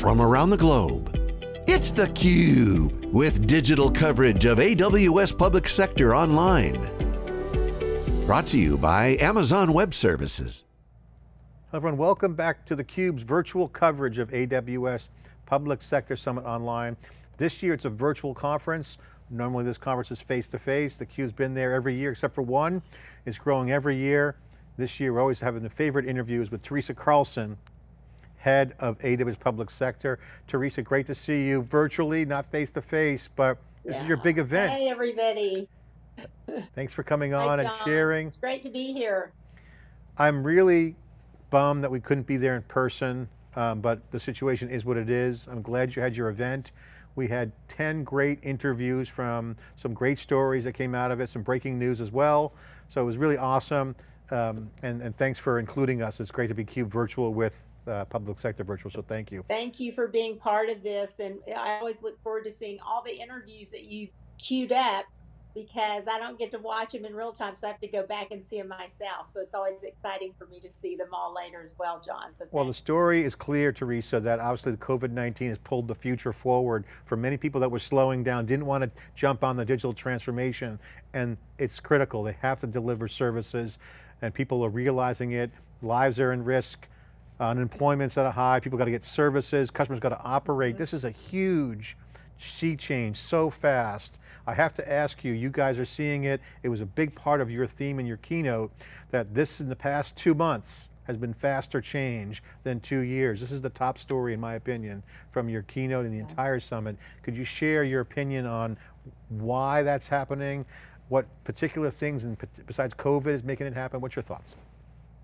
from around the globe. It's theCUBE, with digital coverage of AWS Public Sector Online. Brought to you by Amazon Web Services. Hello everyone, welcome back to theCUBE's virtual coverage of AWS Public Sector Summit Online. This year it's a virtual conference. Normally this conference is face-to-face. theCUBE's been there every year except for one. It's growing every year. This year we're always having the favorite interviews with Teresa Carlson, head of AWS Public Sector. Teresa, great to see you virtually, not face-to-face, but this is your big event. Hey everybody. Thanks for coming on and sharing. It's great to be here. I'm really bummed that we couldn't be there in person, but the situation is what it is. I'm glad you had your event. We had 10 great interviews from some great stories that came out of it, some breaking news as well. So it was really awesome, and thanks for including us. It's great to be CUBE virtual with Public Sector Virtual, so thank you. Thank you for being part of this, and I always look forward to seeing all the interviews that you queued up, because I don't get to watch them in real time, so I have to go back and see them myself. So it's always exciting for me to see them all later as well, John. So well, the story is clear, Teresa, that obviously the COVID-19 has pulled the future forward for many people that were slowing down, didn't want to jump on the digital transformation, and it's critical. They have to deliver services, and people are realizing it. Lives are in risk. Unemployment's at a high, people got to get services, customers got to operate. This is a huge sea change so fast. I have to ask you, you guys are seeing it. It was a big part of your theme in your keynote that this in the past 2 months has been faster change than 2 years. This is the top story in my opinion from your keynote and the entire summit. Could you share your opinion on why that's happening? What particular things besides COVID is making it happen? What's your thoughts?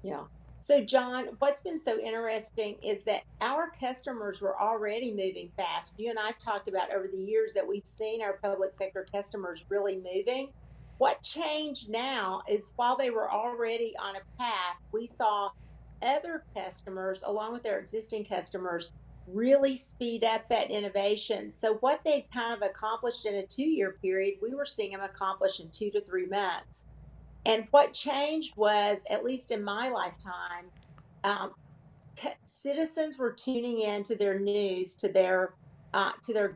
yeah. So John, what's been so interesting is that our customers were already moving fast. You and I've talked about over the years that we've seen our public sector customers really moving. What changed now is while they were already on a path, we saw other customers, along with their existing customers, really speed up that innovation. So what they kind of accomplished in a 2-year period, we were seeing them accomplish in 2 to 3 months. And what changed was, at least in my lifetime, citizens were tuning in to their news, to their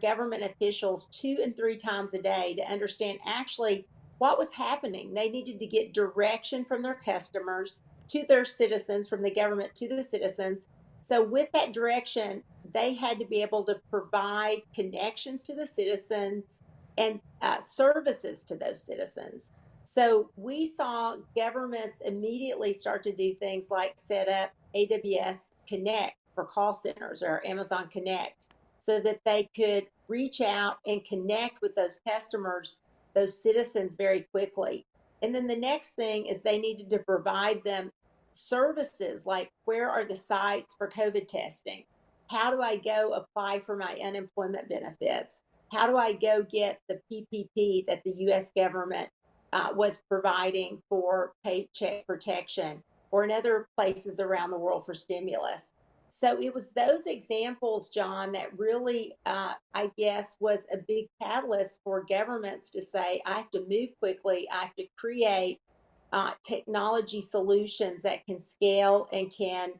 government officials 2 and 3 times a day to understand actually what was happening. They needed to get direction from their customers to their citizens, from the government to the citizens. So with that direction, they had to be able to provide connections to the citizens and services to those citizens. So we saw governments immediately start to do things like set up AWS Connect for call centers, or Amazon Connect, so that they could reach out and connect with those customers, those citizens, very quickly. And then the next thing is they needed to provide them services like, where are the sites for COVID testing? How do I go apply for my unemployment benefits? How do I go get the PPP that the US government was providing for paycheck protection, or in other places around the world for stimulus? So it was those examples, John, that really, I guess, was a big catalyst for governments to say, I have to move quickly, I have to create technology solutions that can scale and can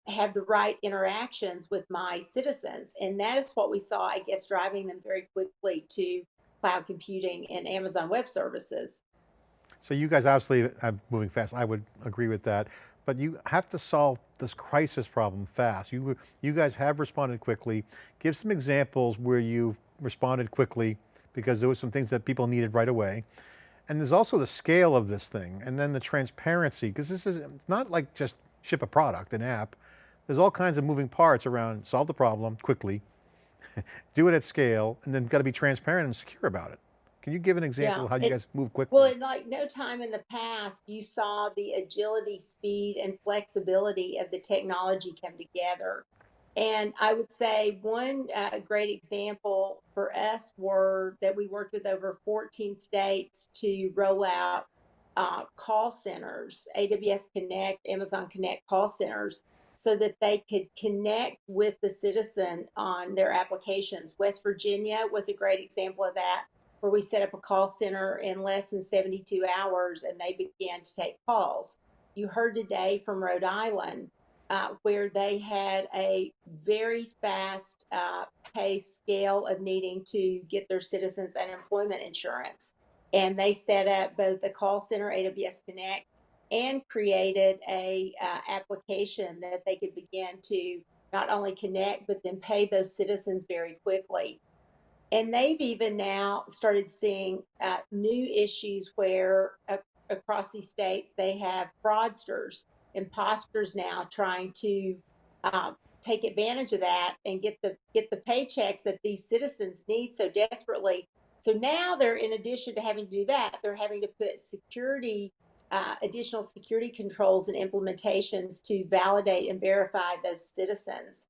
have the right interactions with my citizens. And that is what we saw, I guess, driving them very quickly to cloud computing and Amazon Web Services. So you guys obviously are moving fast. I would agree with that, but you have to solve this crisis problem fast. You guys have responded quickly. Give some examples where you've responded quickly because there were some things that people needed right away. And there's also the scale of this thing, and then the transparency, because it's not like just ship a product, an app. There's all kinds of moving parts around solve the problem quickly, do it at scale, and then got to be transparent and secure about it. Can you give an example of how you guys move quickly? Well, in like no time in the past, you saw the agility, speed, and flexibility of the technology come together. And I would say one great example for us were that we worked with over 14 states to roll out call centers, AWS Connect, Amazon Connect call centers, so that they could connect with the citizen on their applications. West Virginia was a great example of that, where we set up a call center in less than 72 hours and they began to take calls. You heard today from Rhode Island where they had a very fast pay scale of needing to get their citizens unemployment insurance. And they set up both the call center, AWS Connect, and created a application that they could begin to not only connect, but then pay those citizens very quickly. And they've even now started seeing new issues where across these states they have fraudsters, imposters now trying to take advantage of that and get the paychecks that these citizens need so desperately. So now they're, in addition to having to do that, they're having to put additional security controls and implementations to validate and verify those citizens.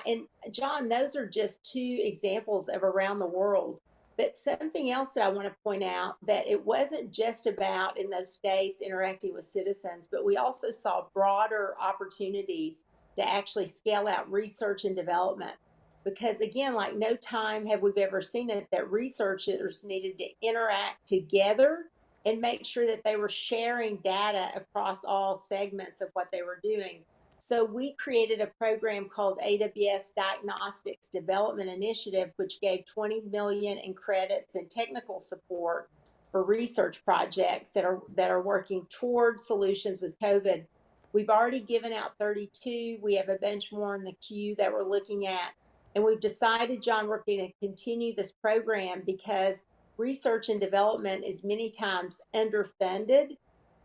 And John, those are just two examples of around the world. But something else that I want to point out, that it wasn't just about in those states interacting with citizens, but we also saw broader opportunities to actually scale out research and development. Because again, like no time have we've ever seen it that researchers needed to interact together and make sure that they were sharing data across all segments of what they were doing. So we created a program called AWS Diagnostics Development Initiative, which gave 20 million in credits and technical support for research projects that are working toward solutions with COVID. We've already given out 32. We have a bunch more in the queue that we're looking at. And we've decided, John, we're going to continue this program because research and development is many times underfunded,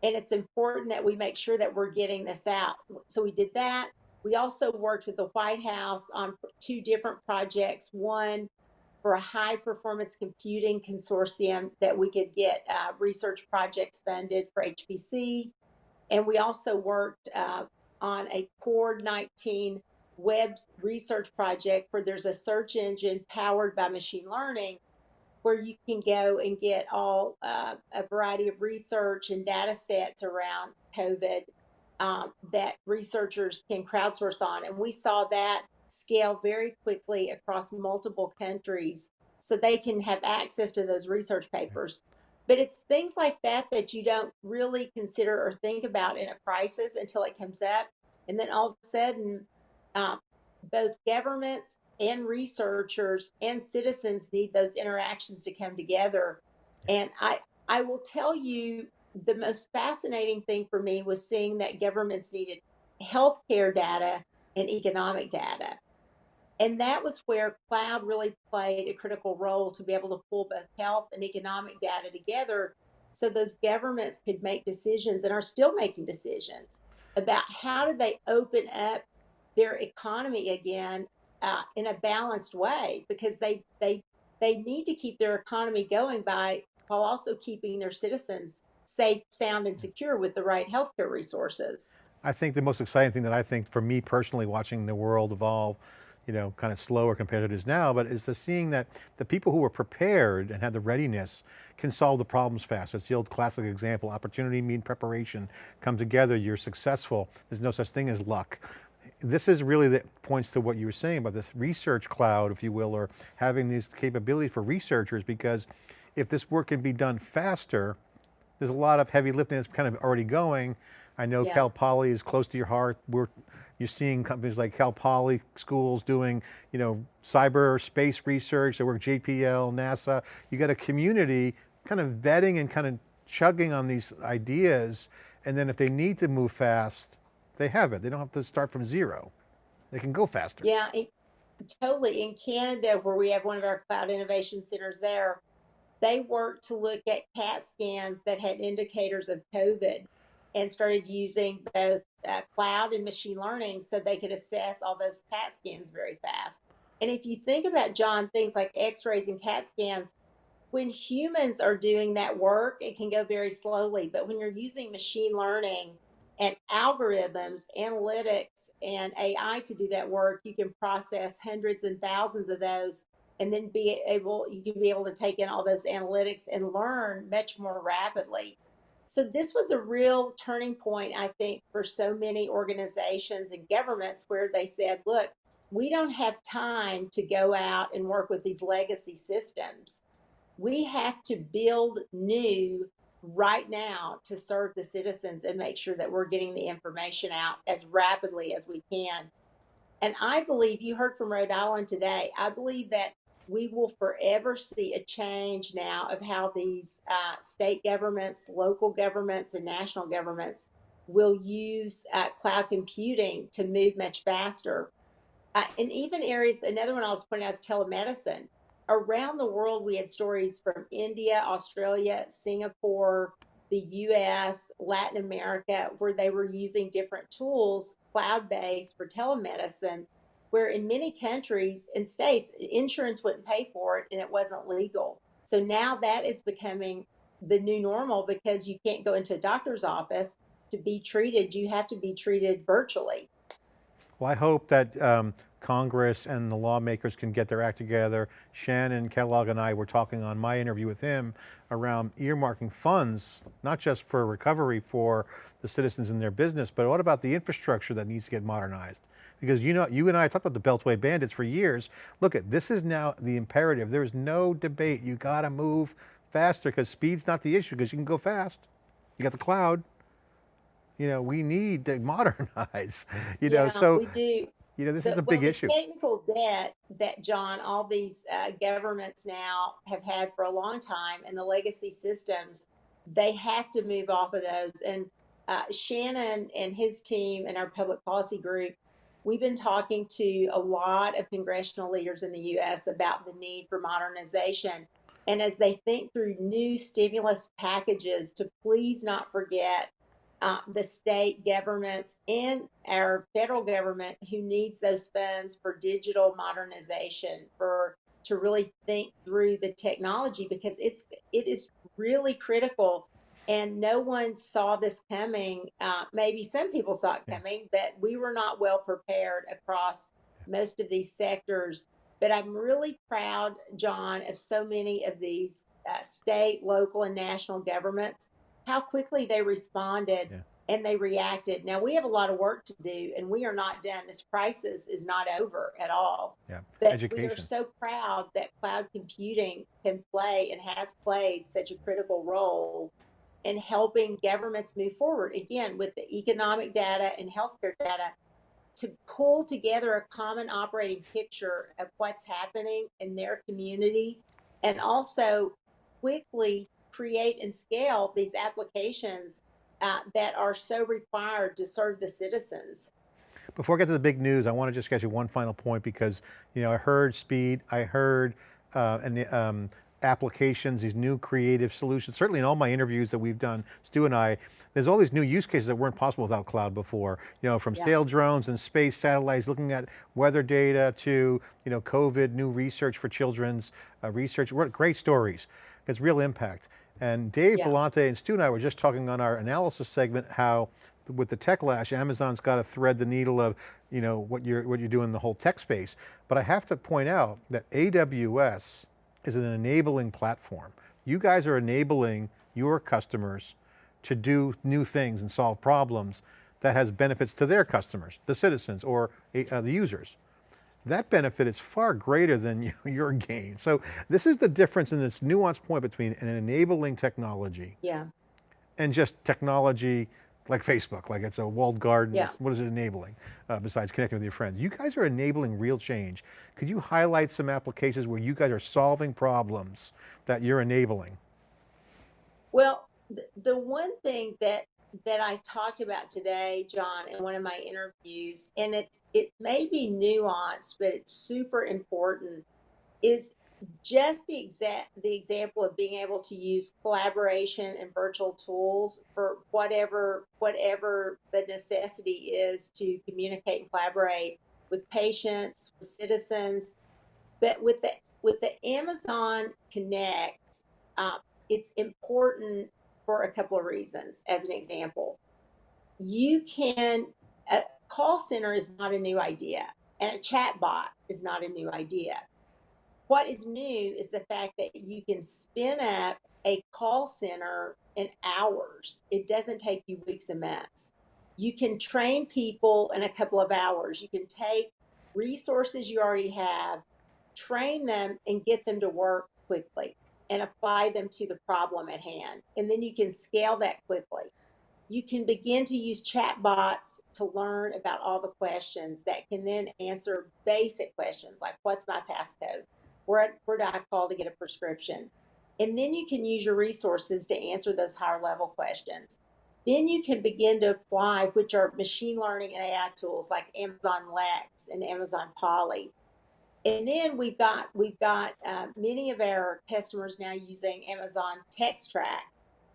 and it's important that we make sure that we're getting this out. So we did that. We also worked with the White House on two different projects. One for a high performance computing consortium that we could get research projects funded for HPC. And we also worked on a COVID-19 web research project where there's a search engine powered by machine learning where you can go and get all a variety of research and data sets around COVID that researchers can crowdsource on. And we saw that scale very quickly across multiple countries so they can have access to those research papers. But it's things like that that you don't really consider or think about in a crisis until it comes up. And then all of a sudden, both governments and researchers and citizens need those interactions to come together. And I will tell you, the most fascinating thing for me was seeing that governments needed healthcare data and economic data. And that was where cloud really played a critical role to be able to pull both health and economic data together so those governments could make decisions and are still making decisions about how do they open up their economy again in a balanced way, because they need to keep their economy going by while also keeping their citizens safe, sound, and secure with the right healthcare resources. I think the most exciting thing that I think for me personally watching the world evolve, kind of slower compared to it is now, but is the seeing that the people who were prepared and had the readiness can solve the problems fast. It's the old classic example, opportunity means preparation. Come together, you're successful. There's no such thing as luck. This is really that points to what you were saying about this research cloud, if you will, or having these capabilities for researchers, because if this work can be done faster, there's a lot of heavy lifting that's kind of already going. I know Yeah. Cal Poly is close to your heart. You're seeing companies like Cal Poly schools doing, cyber space research. They work JPL, NASA. You got a community kind of vetting and kind of chugging on these ideas. And then if they need to move fast, they have it. They don't have to start from zero. They can go faster. Yeah, totally. In Canada, where we have one of our cloud innovation centers there, they worked to look at CAT scans that had indicators of COVID and started using both cloud and machine learning so they could assess all those CAT scans very fast. And if you think about, John, things like x-rays and CAT scans, when humans are doing that work, it can go very slowly. But when you're using machine learning and algorithms, analytics, and AI to do that work, you can process hundreds and thousands of those, and then you can be able to take in all those analytics and learn much more rapidly. So this was a real turning point, I think, for so many organizations and governments where they said, look, we don't have time to go out and work with these legacy systems. We have to build new right now to serve the citizens and make sure that we're getting the information out as rapidly as we can. And I believe, you heard from Rhode Island today, I believe that we will forever see a change now of how these state governments, local governments, and national governments will use cloud computing to move much faster. And even areas, another one I was pointing out is telemedicine. Around the world, we had stories from India, Australia, Singapore, the US, Latin America, where they were using different tools, cloud based, for telemedicine, where in many countries and states, insurance wouldn't pay for it and it wasn't legal. So now that is becoming the new normal because you can't go into a doctor's office to be treated. You have to be treated virtually. Well, I hope that Congress and the lawmakers can get their act together. Shannon Kellogg and I were talking on my interview with him around earmarking funds, not just for recovery for the citizens in their business, but what about the infrastructure that needs to get modernized? Because you know, you and I talked about the Beltway Bandits for years. Look at, this is now the imperative. There is no debate. You got to move faster because speed's not the issue because you can go fast. You got the cloud. You know, we need to modernize, you know, Yeah, so, we do. you know, this is a Well, big the issue. technical debt that, John, all these governments now have had for a long time, and the legacy systems, they have to move off of those. And Shannon and his team and our public policy group, we've been talking to a lot of congressional leaders in the U.S. about the need for modernization. And as they think through new stimulus packages, to please not forget the state governments and our federal government who needs those funds for digital modernization, for to really think through the technology, because it is really critical. And no one saw this coming. Maybe some people saw it Yeah. coming, but we were not well prepared across most of these sectors. But I'm really proud, John, of so many of these state, local, and national governments, how quickly they responded Yeah. and they reacted. Now we have a lot of work to do and we are not done. This crisis is not over at all. Yeah. But we are Education. so proud that cloud computing can play and has played such a critical role in helping governments move forward again with the economic data and healthcare data to pull together a common operating picture of what's happening in their community, and also quickly create and scale these applications that are so required to serve the citizens. Before I get to the big news, I want to just get you one final point because, you know, I heard speed, I heard and the applications, these new creative solutions. Certainly in all my interviews that we've done, Stu and I, there's all these new use cases that weren't possible without cloud before. You know, from Yeah. sail drones and space satellites, looking at weather data to, you know, COVID, new research for children's research. Great stories. It's real impact. And Dave Yeah. Vellante and Stu and I were just talking on our analysis segment how with the tech lash, Amazon's got to thread the needle of, you know, what you're doing in the whole tech space. But I have to point out that AWS is an enabling platform. You guys are enabling your customers to do new things and solve problems that has benefits to their customers, the citizens or the users. That benefit is far greater than your gain. So this is the difference in this nuanced point between an enabling technology Yeah. and just technology like Facebook, like it's a walled garden. Yeah. What is it enabling besides connecting with your friends? You guys are enabling real change. Could you highlight some applications where you guys are solving problems that you're enabling? Well, the one thing that I talked about today, John, in one of my interviews, and it may be nuanced, but it's super important, is just the example of being able to use collaboration and virtual tools for whatever the necessity is to communicate and collaborate with patients, with citizens. But with the Amazon Connect, uh, it's important for a couple of reasons. As an example, you can a call center is not a new idea, and a chat bot is not a new idea. What is new is the fact that you can spin up a call center in hours. It doesn't take you weeks and months. You can train people in a couple of hours. You can take resources you already have, train them, and get them to work quickly. and apply them to the problem at hand. And then you can scale that quickly. You can begin to use chatbots to learn about all the questions that can then answer basic questions like, what's my passcode? Where do I call to get a prescription? And then you can use your resources to answer those higher level questions. Then you can begin to apply, which are machine learning and AI tools like Amazon Lex and Amazon Poly. And then we've got many of our customers now using Amazon Text Track,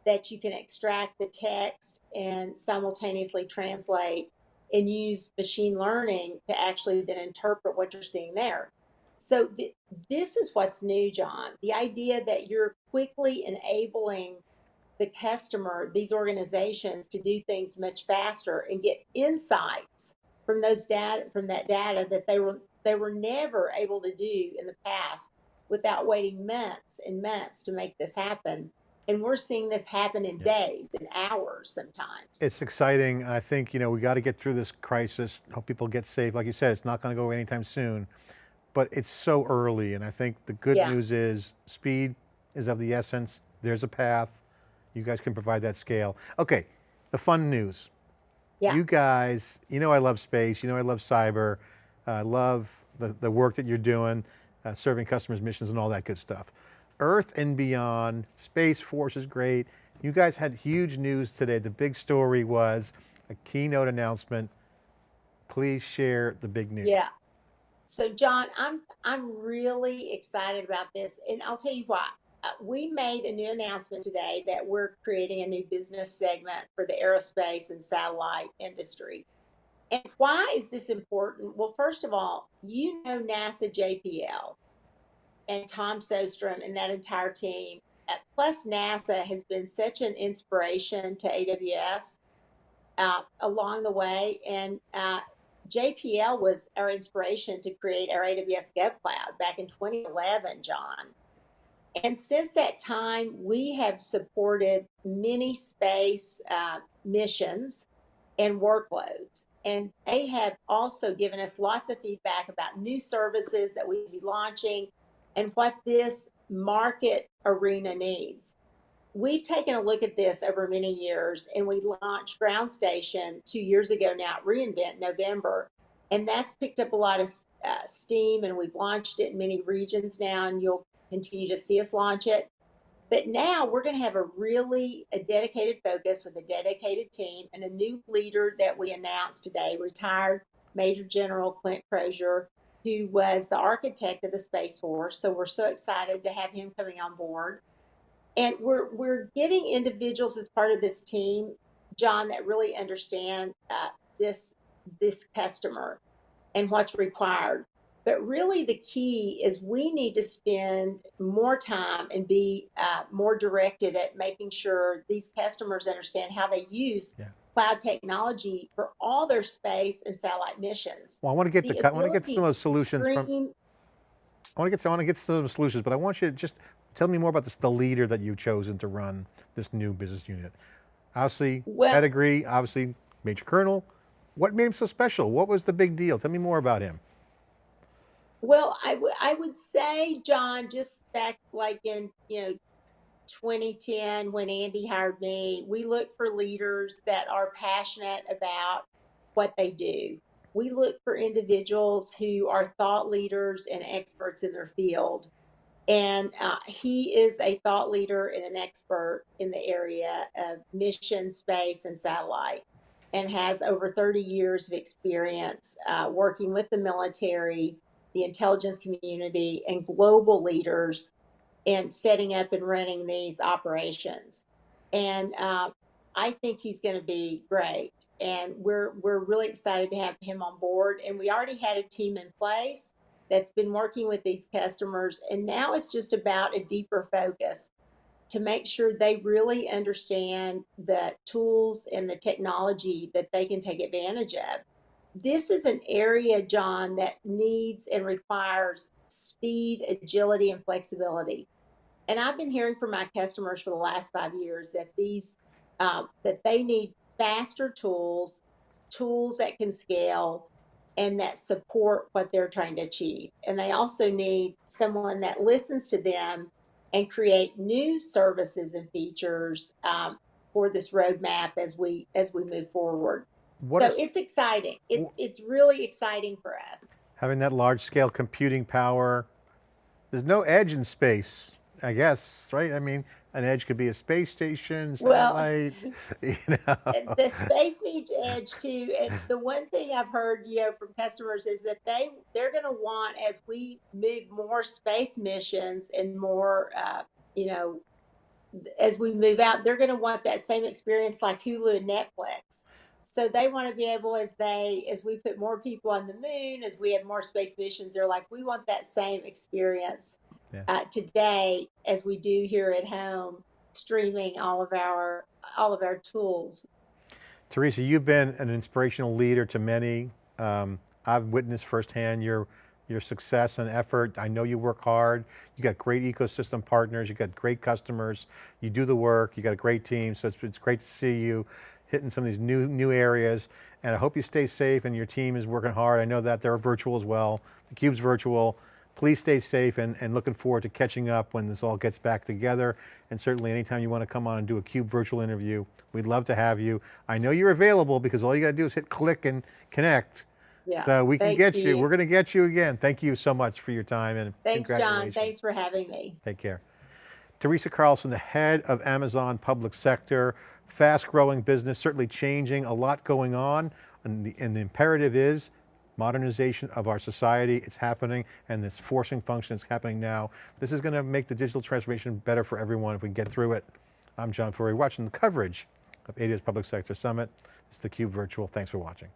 that you can extract the text and simultaneously translate and use machine learning to actually then interpret what you're seeing there. So this is what's new, John. The idea that you're quickly enabling the customer, these organizations, to do things much faster and get insights from that data that they were never able to do in the past without waiting months and months to make this happen. And we're seeing this happen in days and hours sometimes. It's exciting. I think, we got to get through this crisis, hope people get safe. Like you said, it's not going to go away anytime soon, but it's so early. And I think the good news is speed is of the essence. There's a path. You guys can provide that scale. Okay, the fun news. Yeah. You guys, I love space, I love cyber, I love the work that you're doing, serving customers' missions and all that good stuff. Earth and beyond, Space Force is great. You guys had huge news today. The big story was a keynote announcement. Please share the big news. Yeah. So John, I'm really excited about this, and I'll tell you why. We made a new announcement today that we're creating a new business segment for the aerospace and satellite industry. And why is this important? Well, first of all, NASA JPL and Tom Sostrom and that entire team, plus NASA, has been such an inspiration to AWS along the way. And JPL was our inspiration to create our AWS GovCloud back in 2011, John. And since that time, we have supported many space missions and workloads. And they have also given us lots of feedback about new services that we'll be launching and what this market arena needs. We've taken a look at this over many years, and we launched Ground Station 2 years ago now at reInvent November. And that's picked up a lot of steam, and we've launched it in many regions now, and you'll continue to see us launch it. But now we're going to have a dedicated focus with a dedicated team and a new leader that we announced today, retired Major General Clint Crozier, who was the architect of the Space Force. So we're so excited to have him coming on board. And we're getting individuals as part of this team, John, that really understand this customer and what's required. But really the key is we need to spend more time and be more directed at making sure these customers understand how they use cloud technology for all their space and satellite missions. Well, I want to get some of those solutions I want to get some of those solutions, but I want you to just tell me more about the leader that you've chosen to run this new business unit. Obviously, pedigree, obviously Major Colonel. What made him so special? What was the big deal? Tell me more about him. Well, I would say, John, just back like in 2010 when Andy hired me, we look for leaders that are passionate about what they do. We look for individuals who are thought leaders and experts in their field. And he is a thought leader and an expert in the area of mission, space, and satellite, and has over 30 years of experience working with the military, the intelligence community, and global leaders in setting up and running these operations. And I think he's going to be great. And we're really excited to have him on board. And we already had a team in place that's been working with these customers. And now it's just about a deeper focus to make sure they really understand the tools and the technology that they can take advantage of. This is an area, John, that needs and requires speed, agility, and flexibility. And I've been hearing from my customers for the last 5 years that that they need faster tools that can scale, and that support what they're trying to achieve. And they also need someone that listens to them and create new services and features for this roadmap as we move forward. What are, So it's exciting. It's really exciting for us. having that large scale computing power, there's no edge in space, I guess, right? I mean, an edge could be a space station, Well, satellite, you know. and the space needs edge too. And the one thing I've heard, from customers is that they're going to want, as we move more space missions and more, as we move out, they're going to want that same experience like Hulu and Netflix. So they want to be able, as we put more people on the moon, as we have more space missions, they're like, we want that same experience Yeah. today as we do here at home, streaming all of our tools. Teresa, you've been an inspirational leader to many. I've witnessed firsthand your success and effort. I know you work hard. You got great ecosystem partners. You got great customers. You do the work. You got a great team. So it's great to see you hitting some of these new areas. And I hope you stay safe and your team is working hard. I know that they're virtual as well. theCUBE's virtual. Please stay safe and looking forward to catching up when this all gets back together. And certainly anytime you want to come on and do a CUBE virtual interview, we'd love to have you. I know you're available because all you got to do is hit click and connect. Yeah. So we can get you. you. We're going to get you again. Thank you so much for your time and Thanks, John. congratulations. Thanks for having me. Take care. Teresa Carlson, the head of Amazon Public Sector, fast growing business, certainly changing, a lot going on. And the imperative is modernization of our society. It's happening, and this forcing function is happening now. This is going to make the digital transformation better for everyone if we can get through it. I'm John Furrier, watching the coverage of AWS Public Sector Summit. It's theCUBE Virtual. Thanks for watching.